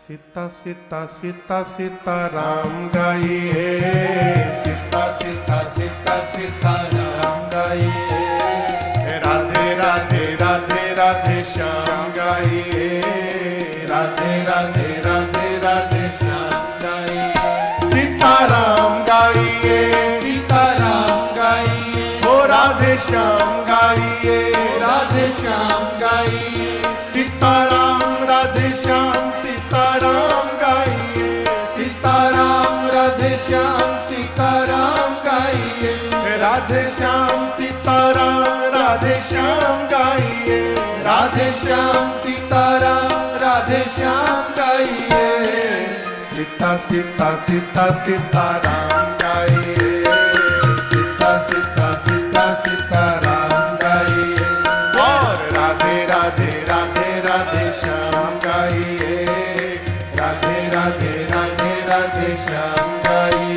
सीता सीता सीता सीता राम गाइए, सीता सीता सीता सीता राम गाइए, राधे राधे राधे राधे श्याम गाइए, राधे राधे राधे राधे श्याम गाइए, सीता राम गाइए, सीता राम गाइए, ओ राधे श्याम गाइए, राधे श्याम गाइए, सीता राम राधे श्याम सीताराम गाइए, सीताराम राधे श्याम सीताराम गाइए, राधे श्याम सीताराम राधे श्याम गाइए, राधे श्याम सीताराम राधे श्याम गाइए, सीता सीता सीता सीताराम गाइए, सीता सीता सीता सीताराम गाइए, और राधे राधे राधे राधे श्याम गाइए, राधे राधे राधे राधे श्याम गाइए।